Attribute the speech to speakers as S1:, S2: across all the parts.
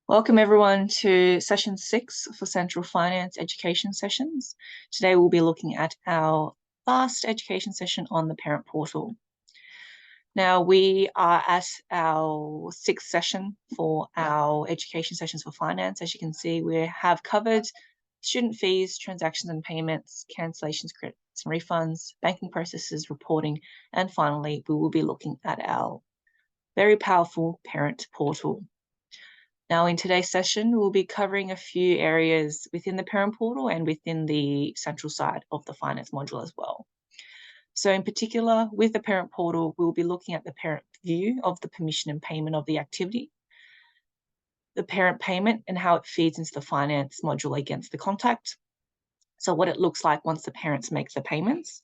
S1: Welcome everyone to session 6 for Sentral Finance education sessions. Today we'll be looking at our last education session on the parent portal. Now we are at our 6th session for our education sessions for finance. As you can see, we have covered student fees, transactions and payments, cancellations, credits and refunds, banking processes, reporting, and finally we will be looking at our very powerful parent portal. Now, in today's session, we'll be covering a few areas within the parent portal and within the central side of the finance module as well. So in particular, with the parent portal, we'll be looking at the parent view of the permission and payment of the activity, the parent payment and how it feeds into the finance module against the contact. So what it looks like once the parents make the payments.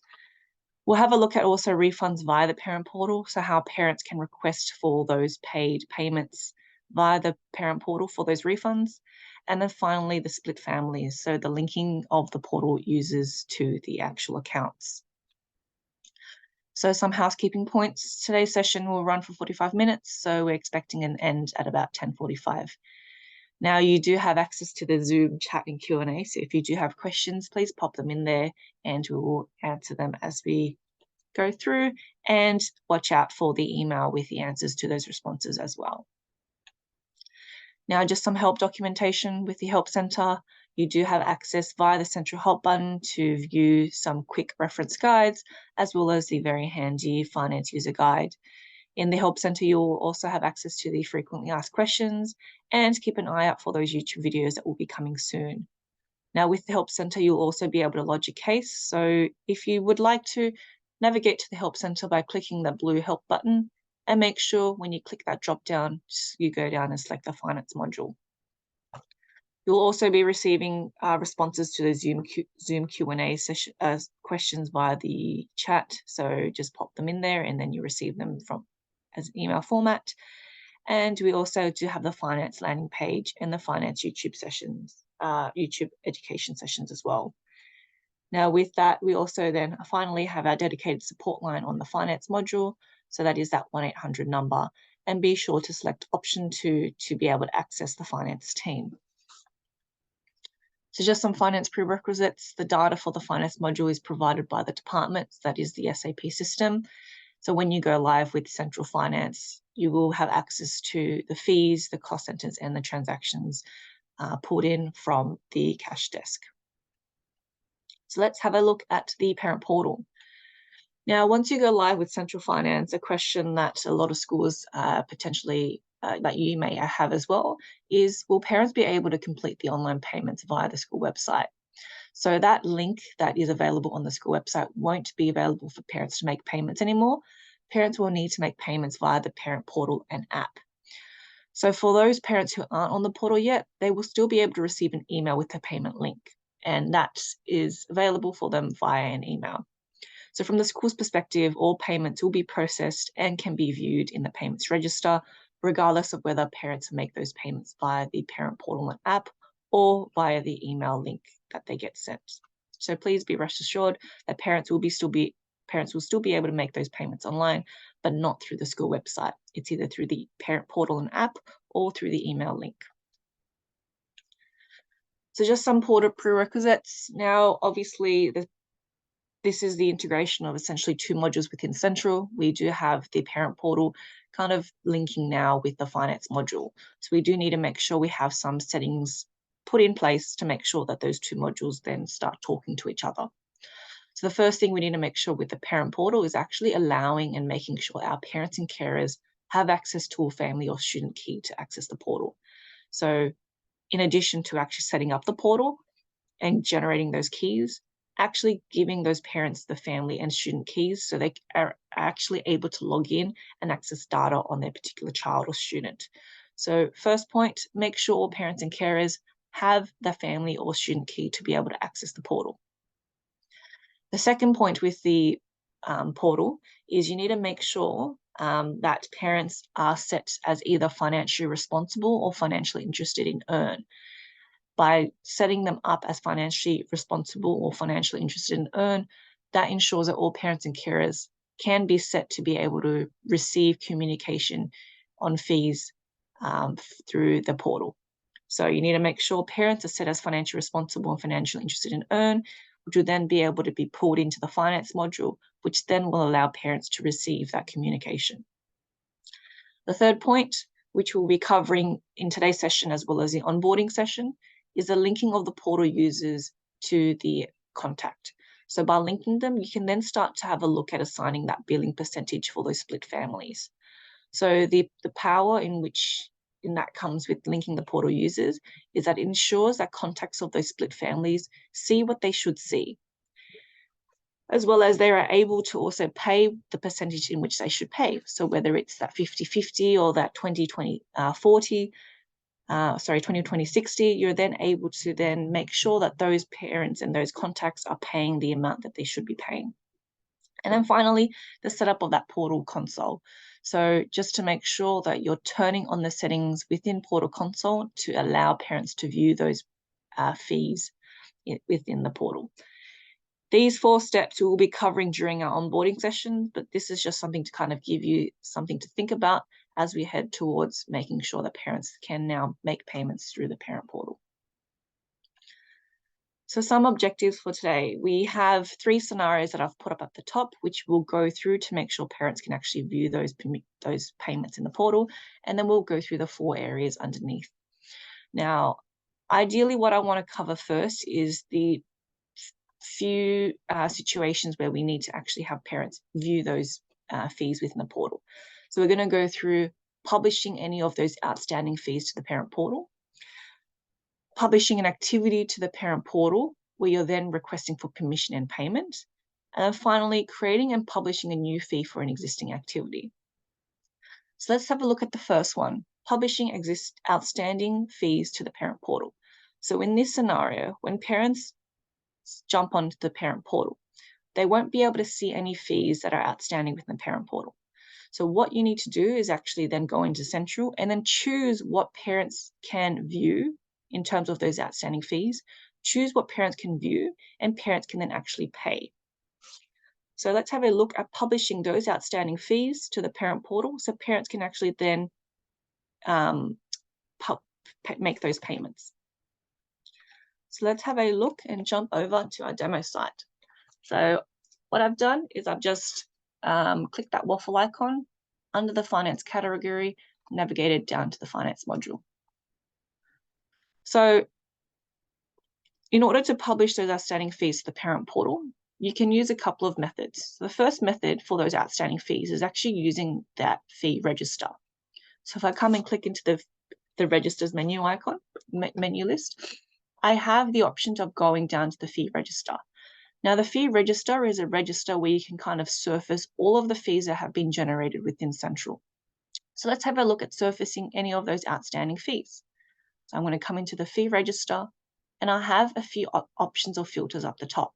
S1: We'll have a look at also refunds via the parent portal, so how parents can request for those paid payments via the parent portal for those refunds. And then finally, the split families, so the linking of the portal users to the actual accounts. So some housekeeping points. Today's session will run for 45 minutes, so we're expecting an end at about 10:45. Now you do have access to the Zoom chat and Q&A, so if you do have questions, please pop them in there and we will answer them as we go through, and watch out for the email with the answers to those responses as well. Now, just some help documentation with the Help Centre. You do have access via the Central Help button to view some quick reference guides, as well as the very handy Finance User Guide. In the Help Centre, you'll also have access to the frequently asked questions, and keep an eye out for those YouTube videos that will be coming soon. Now, with the Help Centre, you'll also be able to lodge a case. So if you would like to, navigate to the Help Centre by clicking the blue Help button, and make sure when you click that drop down, you go down and select the Finance module. You'll also be receiving responses to the Zoom Q&A session questions via the chat. So just pop them in there and then you receive them as an email format. And we also do have the finance landing page and the finance YouTube sessions, YouTube education sessions as well. Now with that, we also then finally have our dedicated support line on the finance module. So that is that 1-800 number, and be sure to select option 2 to be able to access the finance team. So just some finance prerequisites. The data for the finance module is provided by the department, that is the SAP system. So when you go live with Sentral Finance, you will have access to the fees, the cost centers, and the transactions pulled in from the cash desk. So let's have a look at the parent portal. Now, once you go live with Sentral Finance, a question that a lot of schools potentially that you may have as well is, will parents be able to complete the online payments via the school website? So that link that is available on the school website won't be available for parents to make payments anymore. Parents will need to make payments via the parent portal and app. So for those parents who aren't on the portal yet, they will still be able to receive an email with the payment link, and that is available for them via an email. So from the school's perspective, all payments will be processed and can be viewed in the payments register, regardless of whether parents make those payments via the parent portal and app or via the email link that they get sent. So please be rest assured that parents will still be able to make those payments online, but not through the school website. It's either through the parent portal and app or through the email link. So just some portal prerequisites. Now, obviously, this is the integration of essentially 2 modules within Sentral. We do have the parent portal kind of linking now with the finance module. So we do need to make sure we have some settings put in place to make sure that those 2 modules then start talking to each other. So the first thing we need to make sure with the parent portal is actually allowing and making sure our parents and carers have access to a family or student key to access the portal. So in addition to actually setting up the portal and generating those keys, actually giving those parents the family and student keys so they are actually able to log in and access data on their particular child or student. So first point, make sure all parents and carers have the family or student key to be able to access the portal. The second point with the portal is you need to make sure that parents are set as either financially responsible or financially interested in Earn. By setting them up as financially responsible or financially interested in Earn, that ensures that all parents and carers can be set to be able to receive communication on fees through the portal. So you need to make sure parents are set as financially responsible and financially interested in earn, which will then be able to be pulled into the finance module, which then will allow parents to receive that communication. The third point, which we'll be covering in today's session as well as the onboarding session, is the linking of the portal users to the contact. So by linking them, you can then start to have a look at assigning that billing percentage for those split families. So the power in that comes with linking the portal users is that it ensures that contacts of those split families see what they should see, as well as they are able to also pay the percentage in which they should pay. So whether it's that 50-50 or that 20-20-40, 20-20-60, you're then able to then make sure that those parents and those contacts are paying the amount that they should be paying. And then finally, the setup of that portal console. So just to make sure that you're turning on the settings within Portal Console to allow parents to view those fees within the portal. These 4 steps we will be covering during our onboarding session, but this is just something to kind of give you something to think about as we head towards making sure that parents can now make payments through the parent portal. So some objectives for today. We have 3 scenarios that I've put up at the top, which we'll go through to make sure parents can actually view those payments in the portal, and then we'll go through the 4 areas underneath. Now, ideally what I want to cover first is the few situations where we need to actually have parents view those fees within the portal. So we're going to go through publishing any of those outstanding fees to the parent portal, publishing an activity to the parent portal where you're then requesting for permission and payment, and then finally creating and publishing a new fee for an existing activity. So let's have a look at the first one, publishing outstanding fees to the parent portal. So in this scenario, when parents jump onto the parent portal, they won't be able to see any fees that are outstanding within the parent portal. So what you need to do is actually then go into Sentral and then choose what parents can view in terms of those outstanding fees, choose what parents can view, and parents can then actually pay. So let's have a look at publishing those outstanding fees to the parent portal so parents can actually then make those payments. So let's have a look and jump over to our demo site. So what I've done is I've just clicked that waffle icon under the finance category, navigated down to the finance module. So in order to publish those outstanding fees to the parent portal, you can use a couple of methods. The first method for those outstanding fees is actually using that fee register. So if I come and click into the registers menu icon, menu list, I have the option of going down to the fee register. Now, the fee register is a register where you can kind of surface all of the fees that have been generated within Sentral. So let's have a look at surfacing any of those outstanding fees. So I'm going to come into the fee register and I have a few options or filters up the top.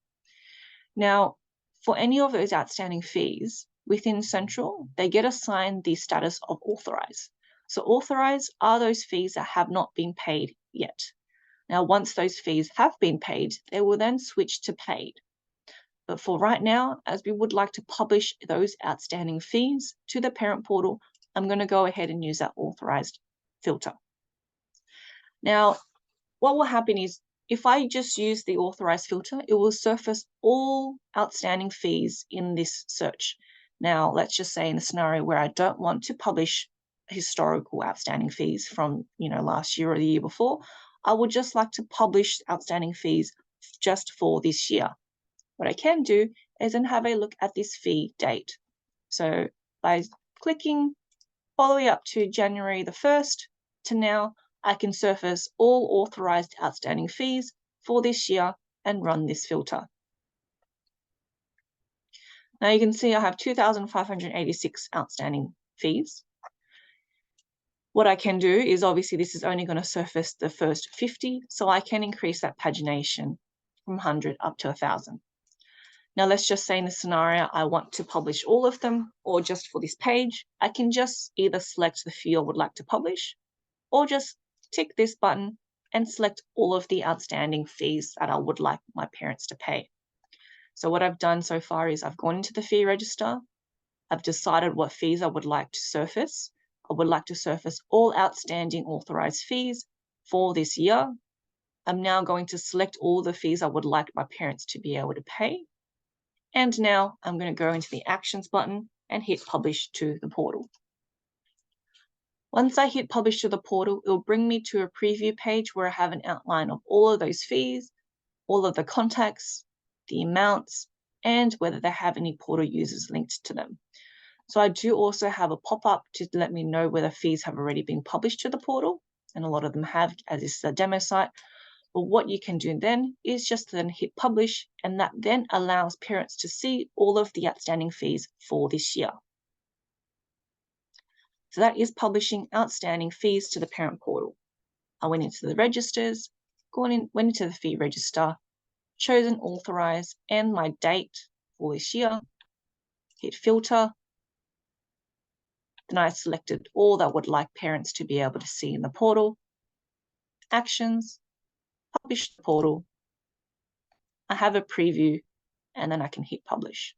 S1: Now, for any of those outstanding fees within Sentral, they get assigned the status of authorized. So authorized are those fees that have not been paid yet. Now, once those fees have been paid, they will then switch to paid. But for right now, as we would like to publish those outstanding fees to the parent portal, I'm going to go ahead and use that authorized filter. Now, what will happen is if I just use the authorized filter, it will surface all outstanding fees in this search. Now, let's just say in a scenario where I don't want to publish historical outstanding fees from, last year or the year before, I would just like to publish outstanding fees just for this year. What I can do is then have a look at this fee date. So by clicking all the way up to January the 1st to now, I can surface all authorized outstanding fees for this year and run this filter. Now you can see I have 2,586 outstanding fees. What I can do is obviously this is only going to surface the first 50, so I can increase that pagination from 100 up to 1,000. Now let's just say in the scenario I want to publish all of them or just for this page, I can just either select the fee I would like to publish or just tick this button and select all of the outstanding fees that I would like my parents to pay. So what I've done so far is I've gone into the fee register, I've decided what fees I would like to surface. I would like to surface all outstanding authorized fees for this year. I'm now going to select all the fees I would like my parents to be able to pay. And now I'm going to go into the Actions button and hit Publish to the portal. Once I hit Publish to the portal, it will bring me to a preview page where I have an outline of all of those fees, all of the contacts, the amounts, and whether they have any portal users linked to them. So I do also have a pop-up to let me know whether fees have already been published to the portal, and a lot of them have, as this is a demo site. But what you can do then is just then hit Publish, and that then allows parents to see all of the outstanding fees for this year. So that is publishing outstanding fees to the parent portal. I went into the registers, went into the fee register, chosen Authorize and my date for this year, hit Filter. Then I selected all that I would like parents to be able to see in the portal, Actions, Publish the portal. I have a preview, and then I can hit Publish.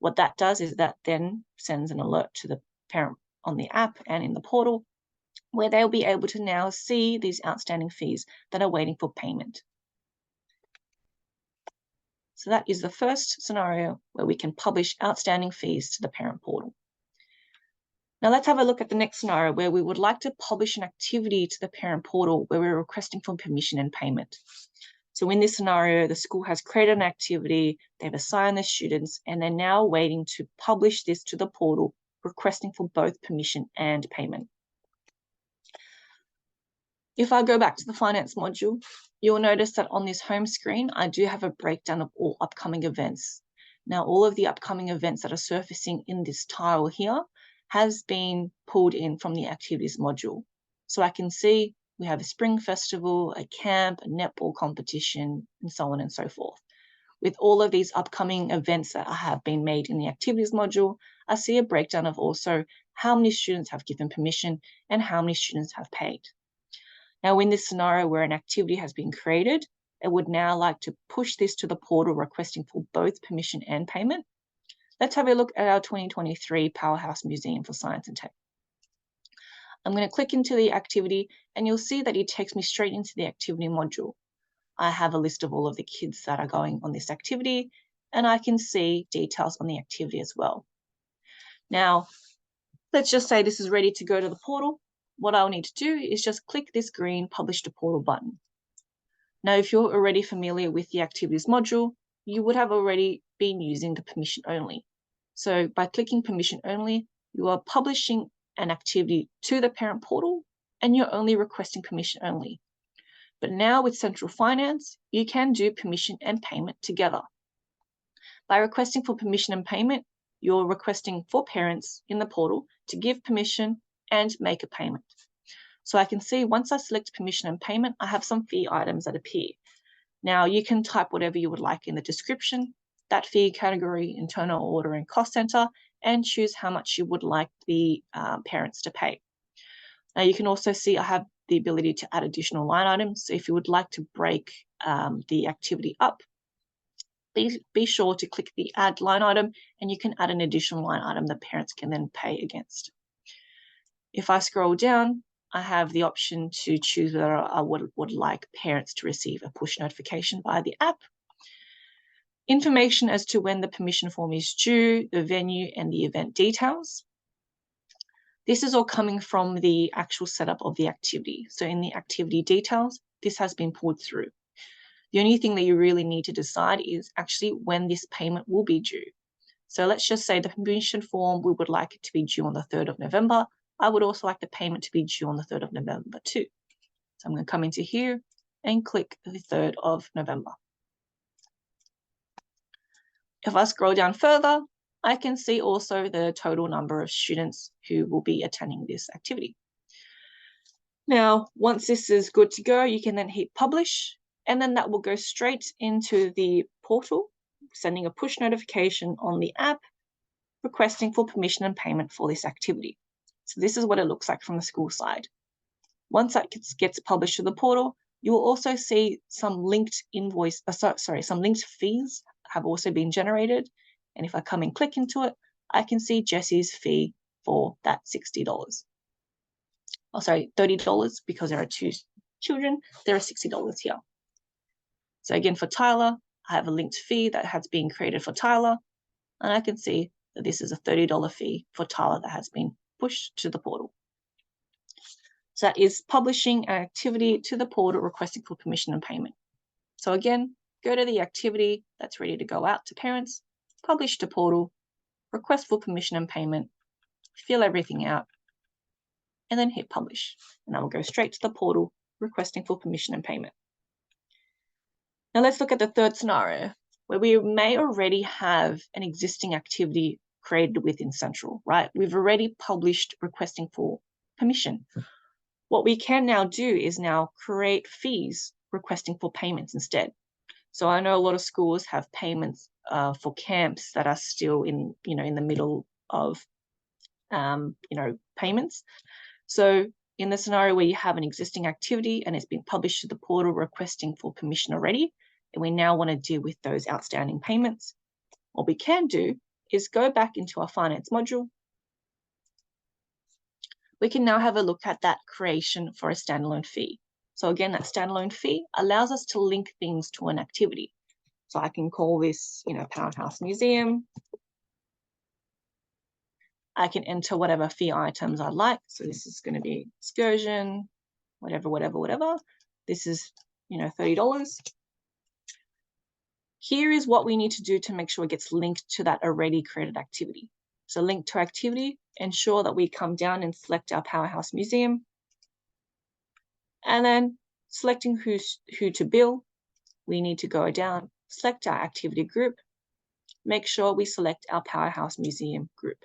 S1: What that does is that then sends an alert to the parent on the app and in the portal, where they'll be able to now see these outstanding fees that are waiting for payment. So that is the first scenario where we can publish outstanding fees to the parent portal. Now let's have a look at the next scenario where we would like to publish an activity to the parent portal where we're requesting for permission and payment. So in this scenario, the school has created an activity, they've assigned their students, and they're now waiting to publish this to the portal, requesting for both permission and payment. If I go back to the finance module, you'll notice that on this home screen, I do have a breakdown of all upcoming events. Now, all of the upcoming events that are surfacing in this tile here has been pulled in from the activities module. So I can see we have a spring festival, a camp, a netball competition, and so on and so forth. With all of these upcoming events that have been made in the activities module, I see a breakdown of also how many students have given permission and how many students have paid. Now, in this scenario where an activity has been created, I would now like to push this to the portal requesting for both permission and payment. Let's have a look at our 2023 Powerhouse Museum for Science and Tech. I'm going to click into the activity and you'll see that it takes me straight into the activity module. I have a list of all of the kids that are going on this activity, and I can see details on the activity as well. Now, let's just say this is ready to go to the portal. What I'll need to do is just click this green Publish to Portal button. Now, if you're already familiar with the activities module, you would have already been using the permission only. So by clicking permission only, you are publishing an activity to the parent portal and you're only requesting permission only. But now with Sentral Finance, you can do permission and payment together. By requesting for permission and payment, you're requesting for parents in the portal to give permission and make a payment. So I can see once I select permission and payment, I have some fee items that appear. Now you can type whatever you would like in the description, that fee category, internal order and cost center, and choose how much you would like the parents to pay. Now you can also see I have the ability to add additional line items. So if you would like to break the activity up, be sure to click the add line item and you can add an additional line item that parents can then pay against. If I scroll down, I have the option to choose whether I would like parents to receive a push notification via the app. Information as to when the permission form is due, the venue, and the event details. This is all coming from the actual setup of the activity. So in the activity details, this has been pulled through. The only thing that you really need to decide is actually when this payment will be due. So let's just say the permission form, we would like it to be due on the 3rd of November. I would also like the payment to be due on the 3rd of November too. So I'm going to come into here and click the 3rd of November. If I scroll down further, I can see also the total number of students who will be attending this activity. Now, once this is good to go, you can then hit publish, and then that will go straight into the portal, sending a push notification on the app, requesting for permission and payment for this activity. So this is what it looks like from the school side. Once that gets published to the portal, you will also see some linked some linked fees have also been generated. And if I come and click into it, I can see Jessie's fee for that $60. Oh, sorry, $30 because there are two children, there are $60 here. So again, for Tyler, I have a linked fee that has been created for Tyler, and I can see that this is a $30 fee for Tyler that has been pushed to the portal. So that is publishing an activity to the portal requesting for permission and payment. So again, go to the activity that's ready to go out to parents, publish to portal, request for permission and payment, fill everything out, and then hit publish. And I will go straight to the portal requesting for permission and payment. Now let's look at the third scenario, where we may already have an existing activity created within Sentral, right? We've already published requesting for permission. What we can now do is now create fees requesting for payments instead. So I know a lot of schools have payments for camps that are still in the middle of payments. So in the scenario where you have an existing activity and it's been published to the portal requesting for permission already, and we now want to deal with those outstanding payments, what we can do is go back into our finance module. We can now have a look at that creation for a standalone fee. So again, that standalone fee allows us to link things to an activity. So I can call this, Powerhouse Museum. I can enter whatever fee items I like. So this is going to be excursion, whatever. This is, $30. Here is what we need to do to make sure it gets linked to that already created activity. So link to activity, ensure that we come down and select our Powerhouse Museum. And then selecting who to bill, we need to go down, select our activity group, make sure we select our Powerhouse Museum group.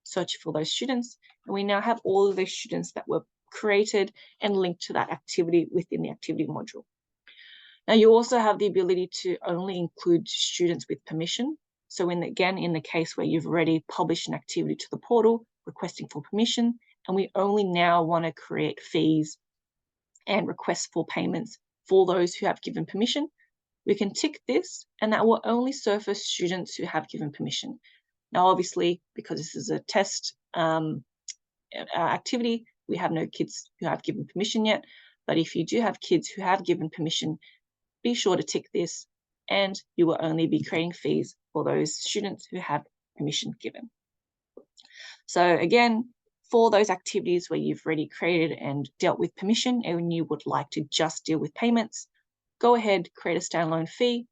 S1: Search for those students, and we now have all of those students that were created and linked to that activity within the activity module. Now you also have the ability to only include students with permission. So in the case where you've already published an activity to the portal requesting for permission, and we only now want to create fees and request for payments for those who have given permission, we can tick this, and that will only surface students who have given permission. Now, obviously, because this is a test activity, we have no kids who have given permission yet. But if you do have kids who have given permission, be sure to tick this, and you will only be creating fees for those students who have permission given. So again, for those activities where you've already created and dealt with permission and you would like to just deal with payments, go ahead, create a standalone fee,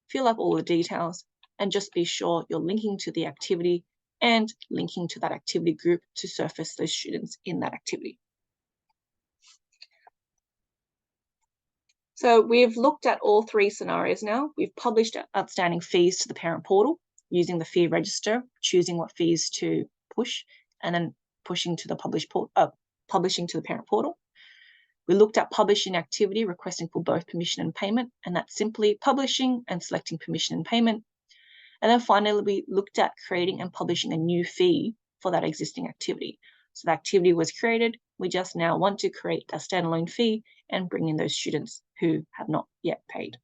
S1: fill up all the details, and just be sure you're linking to the activity and linking to that activity group to surface those students in that activity. So we've looked at all three scenarios now. We've published outstanding fees to the parent portal using the fee register, choosing what fees to push, and then pushing to the publishing to the parent portal. We looked at publishing activity requesting for both permission and payment, and that's simply publishing and selecting permission and payment. And then finally, we looked at creating and publishing a new fee for that existing activity. So the activity was created. We just now want to create a standalone fee and bring in those students who have not yet paid.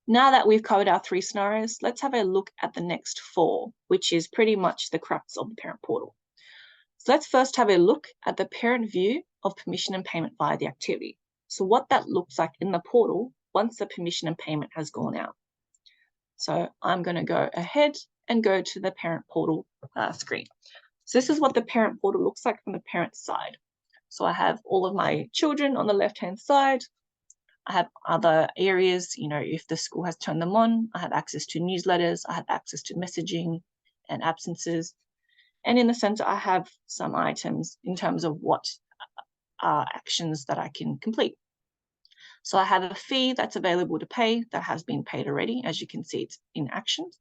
S1: Now that we've covered our three scenarios, let's have a look at the next four, which is pretty much the crux of the parent portal. So let's first have a look at the parent view of permission and payment via the activity. So what that looks like in the portal once the permission and payment has gone out. So I'm going to go ahead and go to the parent portal screen. So this is what the parent portal looks like from the parent side. So I have all of my children on the left-hand side. I have other areas, if the school has turned them on, I have access to newsletters, I have access to messaging and absences. And in the center, I have some items in terms of what are actions that I can complete. So I have a fee that's available to pay that has been paid already. As you can see, it's in actions.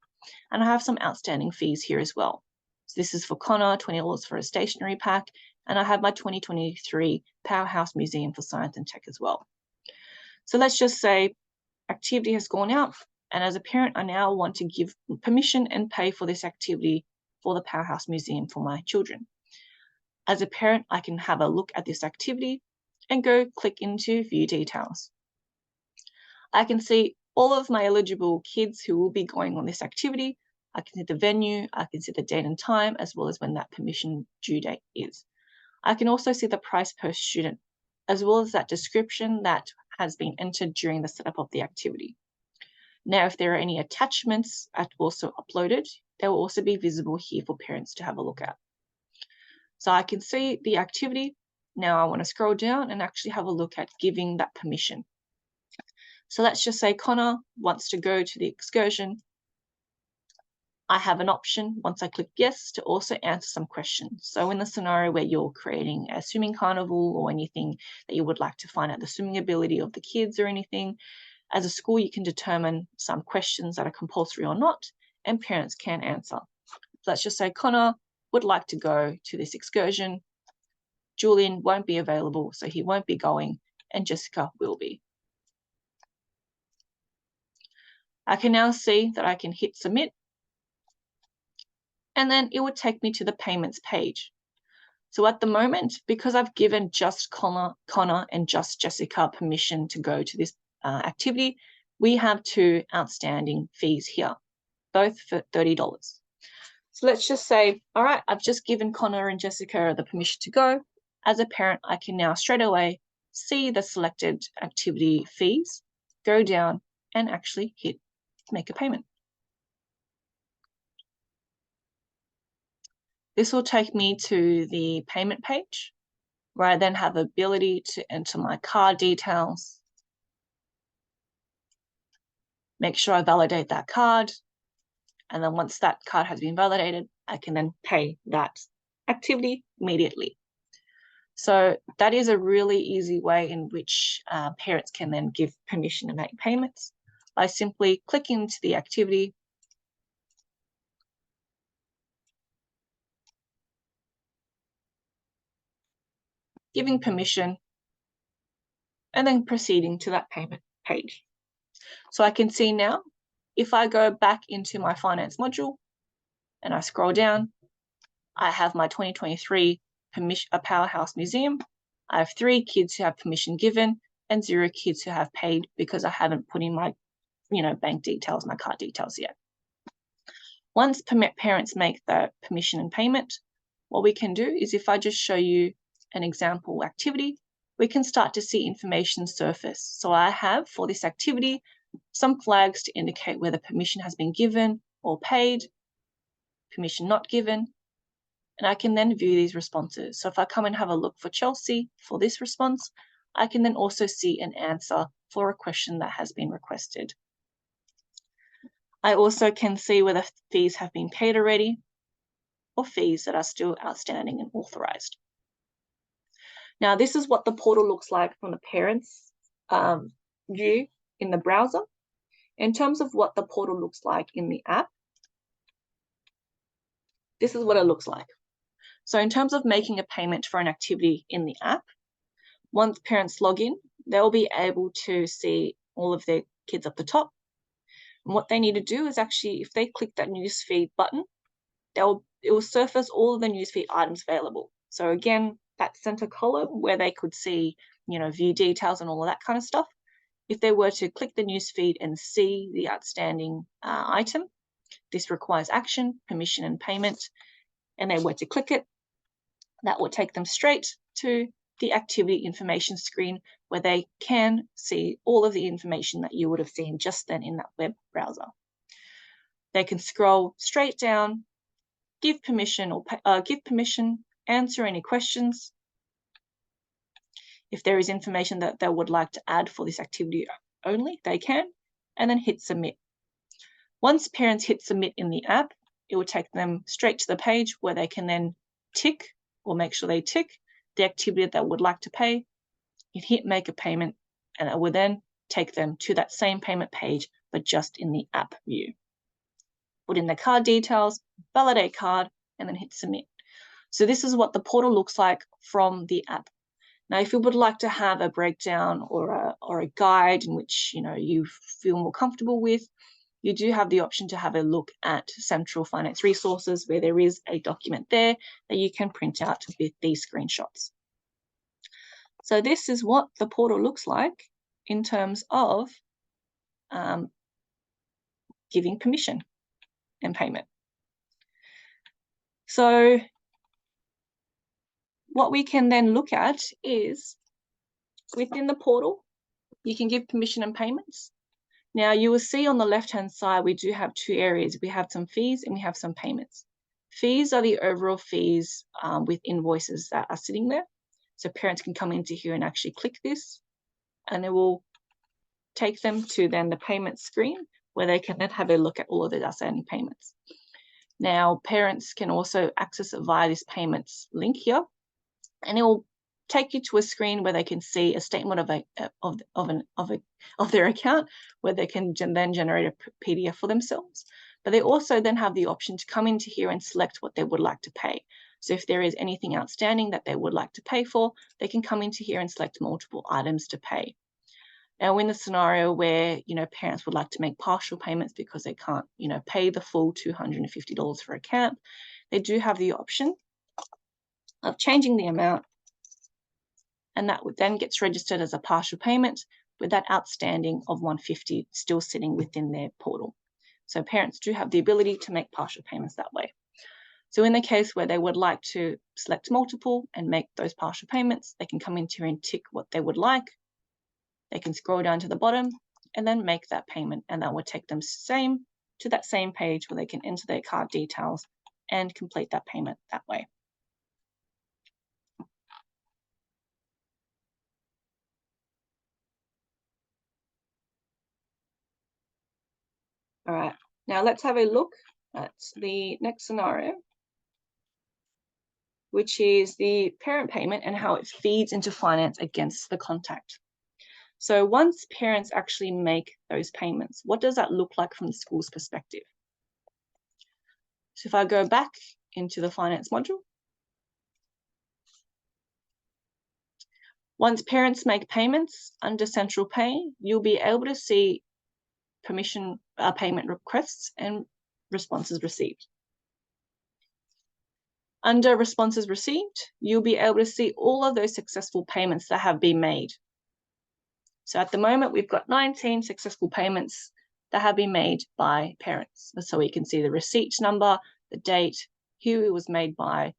S1: And I have some outstanding fees here as well. So this is for Connor, $20 for a stationery pack. And I have my 2023 Powerhouse Museum for Science and Tech as well. So let's just say activity has gone out. And as a parent, I now want to give permission and pay for this activity for the Powerhouse Museum for my children. As a parent, I can have a look at this activity and go click into view details. I can see all of my eligible kids who will be going on this activity. I can see the venue, I can see the date and time, as well as when that permission due date is. I can also see the price per student, as well as that description that has been entered during the setup of the activity. Now, if there are any attachments also uploaded, they will also be visible here for parents to have a look at. So I can see the activity. Now I want to scroll down and actually have a look at giving that permission. So let's just say Connor wants to go to the excursion. I have an option, once I click yes, to also answer some questions. So in the scenario where you're creating a swimming carnival or anything that you would like to find out the swimming ability of the kids or anything, as a school, you can determine some questions that are compulsory or not, and parents can answer. So let's just say Connor would like to go to this excursion. Julian won't be available, so he won't be going, and Jessica will be. I can now see that I can hit submit, and then it would take me to the payments page. So at the moment, because I've given just Connor and just Jessica permission to go to this activity, we have 2 outstanding fees here, both for $30. So let's just say, all right, I've just given Connor and Jessica the permission to go. As a parent, I can now straight away see the selected activity fees, go down and actually hit make a payment. This will take me to the payment page, where I then have the ability to enter my card details, make sure I validate that card, and then once that card has been validated, I can then pay that activity immediately. So that is a really easy way in which parents can then give permission to make payments by simply clicking into the activity, giving permission, and then proceeding to that payment page. So I can see now, if I go back into my finance module and I scroll down, I have my 2023 Powerhouse Museum. I have 3 kids who have permission given and 0 kids who have paid because I haven't put in my bank details, my card details yet. Once parents make the permission and payment, what we can do is, if I just show you an example activity, we can start to see information surface. So I have, for this activity, some flags to indicate whether permission has been given or paid, permission not given, and I can then view these responses. So if I come and have a look for Chelsea for this response, I can then also see an answer for a question that has been requested. I also can see whether fees have been paid already or fees that are still outstanding and authorized. Now, this is what the portal looks like from the parents' view in the browser. In terms of what the portal looks like in the app, this is what it looks like. So in terms of making a payment for an activity in the app, once parents log in, they'll be able to see all of their kids up the top. And what they need to do is actually, if they click that newsfeed button, it will surface all of the newsfeed items available. So again, that center column where they could see, view details and all of that kind of stuff. If they were to click the newsfeed and see the outstanding item, this requires action, permission, and payment, and they were to click it, that will take them straight to the activity information screen where they can see all of the information that you would have seen just then in that web browser. They can scroll straight down, give permission, answer any questions. If there is information that they would like to add for this activity only, they can, and then hit submit. Once parents hit submit in the app, it will take them straight to the page where they can then tick or make sure they tick the activity that they would like to pay. You hit make a payment, and it will then take them to that same payment page, but just in the app view. Put in the card details, validate card, and then hit submit. So this is what the portal looks like from the app. Now, if you would like to have a breakdown or a guide in which you feel more comfortable with, you do have the option to have a look at Sentral Finance resources, where there is a document there that you can print out with these screenshots. So this is what the portal looks like in terms of giving permission and payment. So what we can then look at is within the portal, you can give permission and payments. Now you will see on the left-hand side, we do have two areas. We have some fees and we have some payments. Fees are the overall fees with invoices that are sitting there. So parents can come into here and actually click this, and it will take them to then the payment screen where they can then have a look at all of the outstanding payments. Now, parents can also access it via this payments link here, and it will take you to a screen where they can see a statement of their account, where they can then generate a PDF for themselves. But they also then have the option to come into here and select what they would like to pay. So if there is anything outstanding that they would like to pay for, they can come into here and select multiple items to pay. Now, in the scenario where, parents would like to make partial payments because they can't, pay the full $250 for a camp, they do have the option of changing the amount, and that would then gets registered as a partial payment with that outstanding of $150 still sitting within their portal. So parents do have the ability to make partial payments that way. So in the case where they would like to select multiple and make those partial payments, they can come into here and tick what they would like. They can scroll down to the bottom and then make that payment, and that would take them to that same page where they can enter their card details and complete that payment that way. All right, now let's have a look at the next scenario, which is the parent payment and how it feeds into finance against the contact. So once parents actually make those payments, what does that look like from the school's perspective? So if I go back into the finance module, once parents make payments under Central Pay, you'll be able to see permission payment requests and responses received. Under responses received, you'll be able to see all of those successful payments that have been made. So at the moment, we've got 19 successful payments that have been made by parents. So we can see the receipt number, the date, who it was made by,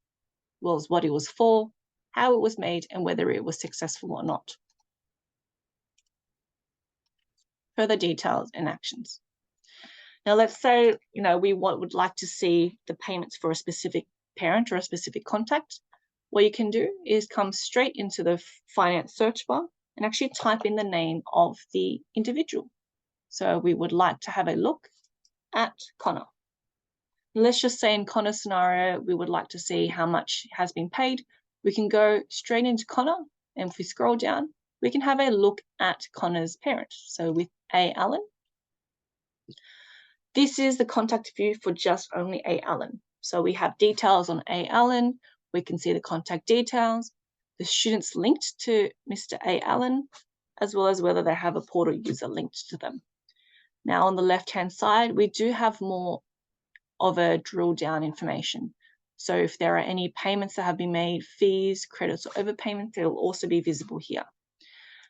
S1: what it was for, how it was made, and whether it was successful or not. Further details and actions. Now, let's say, we would like to see the payments for a specific parent or a specific contact. What you can do is come straight into the finance search bar and actually type in the name of the individual. So we would like to have a look at Connor. Let's just say in Connor's scenario, we would like to see how much has been paid. We can go straight into Connor, and if we scroll down, we can have a look at Connor's parent. So with A. Allen, this is the contact view for just only A. Allen. So we have details on A. Allen. We can see the contact details, the students linked to Mr. A. Allen, as well as whether they have a portal user linked to them. Now on the left-hand side, we do have more of a drill down information. So if there are any payments that have been made, fees, credits, or overpayments, it will also be visible here.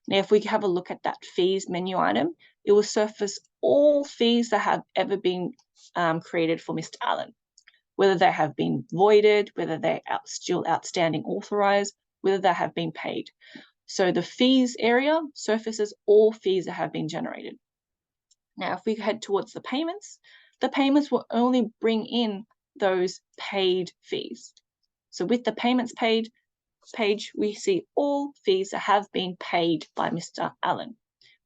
S1: Now, if we have a look at that fees menu item, it will surface all fees that have ever been created for Mr. Allen, whether they have been voided, whether they're still outstanding authorized, whether they have been paid. So the fees area surfaces all fees that have been generated. Now, if we head towards the payments will only bring in those paid fees. So with the payments paid page, we see all fees that have been paid by Mr. Allen.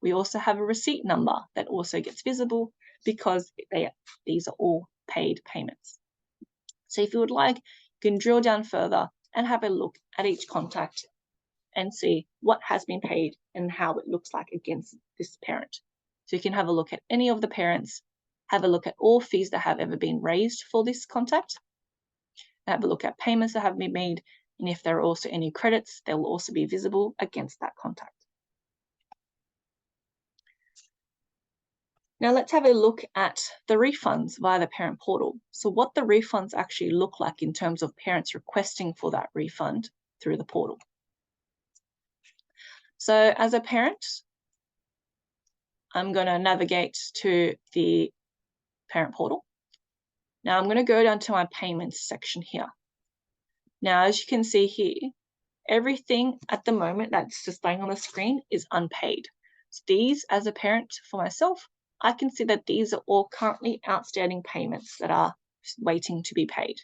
S1: We also have a receipt number that also gets visible because these are all paid payments. So if you would like, you can drill down further and have a look at each contact and see what has been paid and how it looks like against this parent. So you can have a look at any of the parents, have a look at all fees that have ever been raised for this contact, have a look at payments that have been made, and if there are also any credits, they will also be visible against that contact. Now let's have a look at the refunds via the parent portal. So what the refunds actually look like in terms of parents requesting for that refund through the portal. So as a parent, I'm going to navigate to the parent portal. Now I'm going to go down to my payments section here. Now, as you can see here, everything at the moment that's displaying on the screen is unpaid. So these, as a parent for myself, I can see that these are all currently outstanding payments that are waiting to be paid.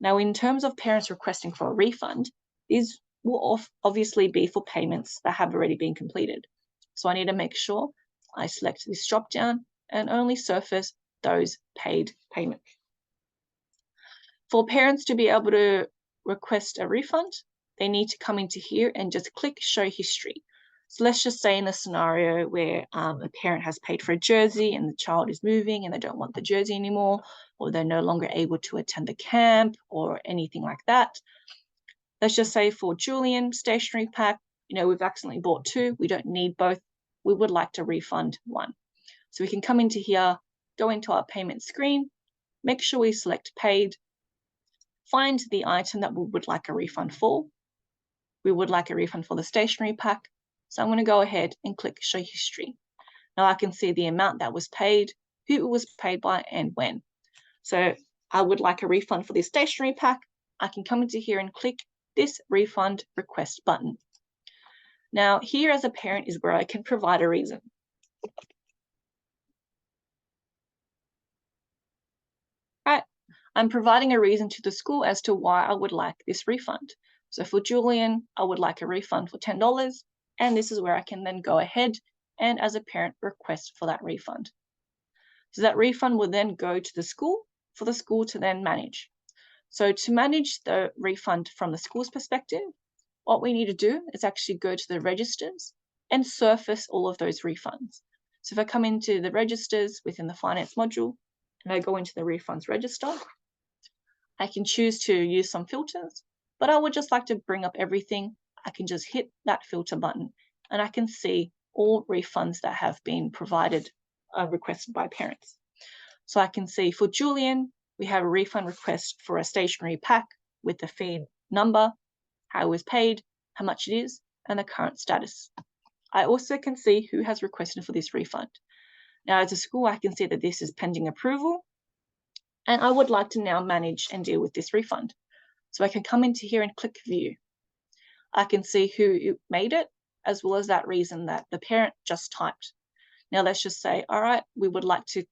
S1: Now, in terms of parents requesting for a refund, these will obviously be for payments that have already been completed. So I need to make sure I select this drop down and only surface those paid payments. For parents to be able to request a refund, they need to come into here and just click show history. So let's just say in a scenario where a parent has paid for a jersey and the child is moving and they don't want the jersey anymore, or they're no longer able to attend the camp or anything like that. Let's just say for Julian stationery pack, we've accidentally bought 2. We don't need both. We would like to refund 1. So we can come into here, go into our payment screen, make sure we select paid, find the item that we would like a refund for. We would like a refund for the stationery pack. So I'm going to go ahead and click show history. Now I can see the amount that was paid, who it was paid by, and when. So I would like a refund for this stationery pack. I can come into here and click this refund request button. Now here as a parent is where I can provide a reason. Right, I'm providing a reason to the school as to why I would like this refund. So for Julian, I would like a refund for $10, and this is where I can then go ahead and as a parent request for that refund. So that refund will then go to the school for the school to then manage. So to manage the refund from the school's perspective, what we need to do is actually go to the registers and surface all of those refunds. So if I come into the registers within the finance module and I go into the refunds register, I can choose to use some filters, but I would just like to bring up everything. I can just hit that filter button and I can see all refunds that have been provided, requested by parents. So I can see for Julian, we have a refund request for a stationery pack with the fee number, how it was paid, how much it is, and the current status. I also can see who has requested for this refund. Now, as a school, I can see that this is pending approval, and I would like to now manage and deal with this refund. So I can come into here and click view. I can see who made it, as well as that reason that the parent just typed. Now, let's just say, all right, we would like to,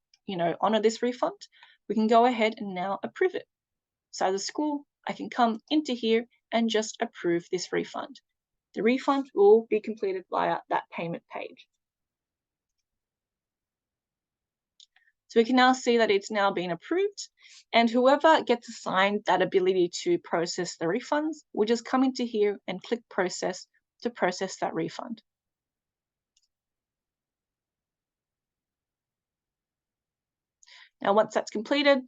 S1: honor this refund. We can go ahead and now approve it. So as a school, I can come into here and just approve this refund. The refund will be completed via that payment page. So we can now see that it's now been approved, and whoever gets assigned that ability to process the refunds will just come into here and click process to process that refund. Now, once that's completed,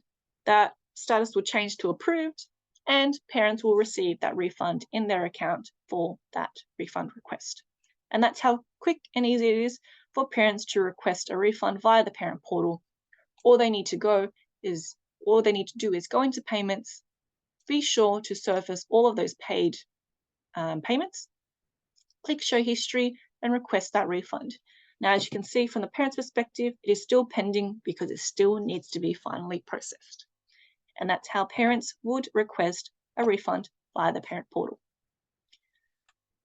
S1: that status will change to approved, and parents will receive that refund in their account for that refund request. And that's how quick and easy it is for parents to request a refund via the parent portal. All they need to do is go into payments, be sure to surface all of those paid payments, click show history, and request that refund. Now, as you can see from the parent's perspective, it is still pending because it still needs to be finally processed. And that's how parents would request a refund via the parent portal.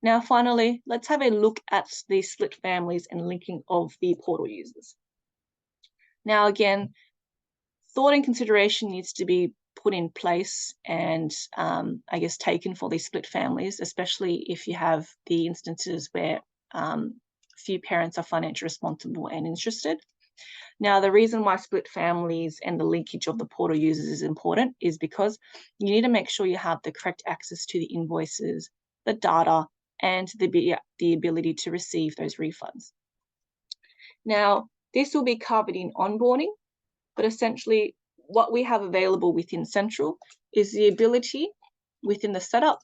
S1: Now, finally, let's have a look at the split families and linking of the portal users. Now, again, thought and consideration needs to be put in place and I guess taken for these split families, especially if you have the instances where few parents are financially responsible and interested. Now, the reason why split families and the linkage of the portal users is important is because you need to make sure you have the correct access to the invoices, the data, and the ability to receive those refunds. Now, this will be covered in onboarding, but essentially what we have available within Sentral is the ability within the setup.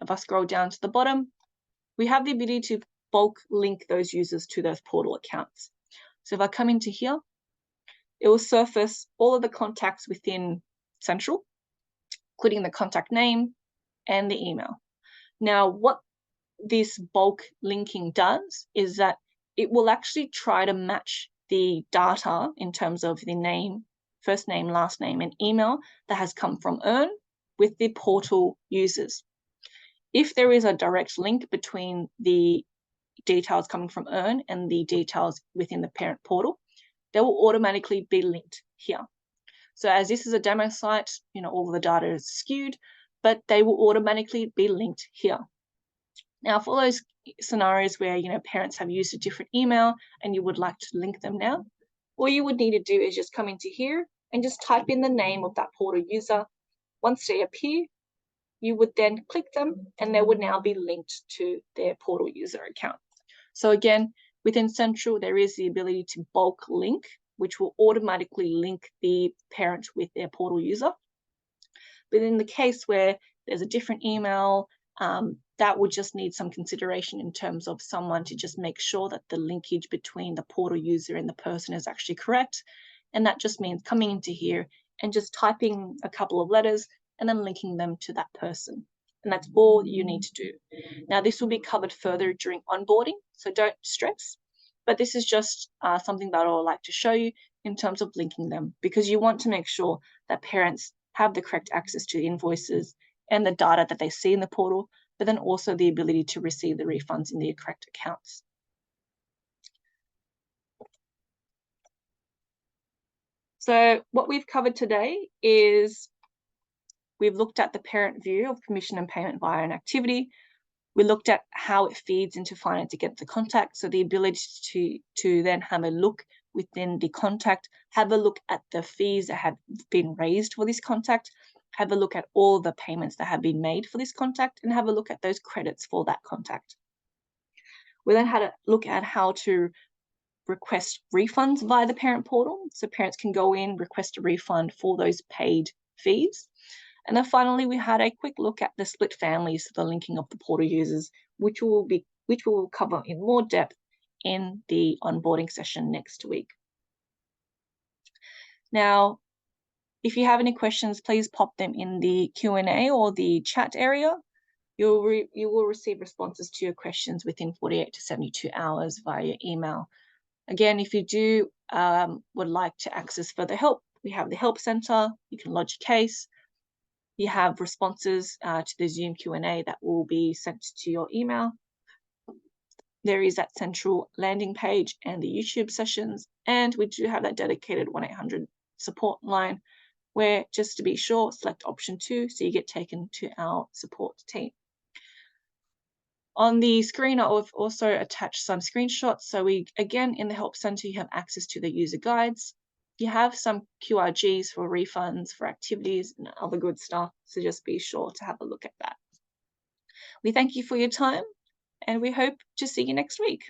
S1: If I scroll down to the bottom, we have the ability to bulk link those users to those portal accounts. So if I come into here, it will surface all of the contacts within Sentral, including the contact name and the email. Now, what this bulk linking does is that it will actually try to match the data in terms of the name, first name, last name, and email that has come from Earn with the portal users. If there is a direct link between the details coming from Earn and the details within the parent portal, they will automatically be linked here. So as this is a demo site, all of the data is skewed, but they will automatically be linked here. Now, for those scenarios where, parents have used a different email and you would like to link them now, all you would need to do is just come into here and just type in the name of that portal user. Once they appear, you would then click them and they would now be linked to their portal user account. So again, within Sentral, there is the ability to bulk link, which will automatically link the parent with their portal user. But in the case where there's a different email, that would just need some consideration in terms of someone to just make sure that the linkage between the portal user and the person is actually correct. And that just means coming into here and just typing a couple of letters and then linking them to that person. And that's all you need to do. Now, this will be covered further during onboarding, so don't stress. But this is just something that I would like to show you in terms of linking them, because you want to make sure that parents have the correct access to the invoices and the data that they see in the portal, but then also the ability to receive the refunds in the correct accounts. So what we've covered today is we've looked at the parent view of commission and payment via an activity. We looked at how it feeds into finance against the contact. So the ability to then have a look within the contact, have a look at the fees that have been raised for this contact, have a look at all the payments that have been made for this contact, and have a look at those credits for that contact. We then had a look at how to request refunds via the parent portal. So parents can go in, request a refund for those paid fees. And then finally, we had a quick look at the split families, the linking of the portal users, which we will cover in more depth in the onboarding session next week. Now, if you have any questions, please pop them in the Q&A or the chat area. You will receive responses to your questions within 48 to 72 hours via email. Again, if you do would like to access further help, we have the Help Center. You can lodge a case. You have responses to the Zoom Q&A that will be sent to your email. There is that Sentral landing page and the YouTube sessions, and we do have that dedicated 1-800 support line where, just to be sure, select option 2 so you get taken to our support team. On the screen, I've also attached some screenshots. So again, in the Help Center, you have access to the user guides. You have some QRGs for refunds, for activities, and other good stuff. So just be sure to have a look at that. We thank you for your time, and we hope to see you next week.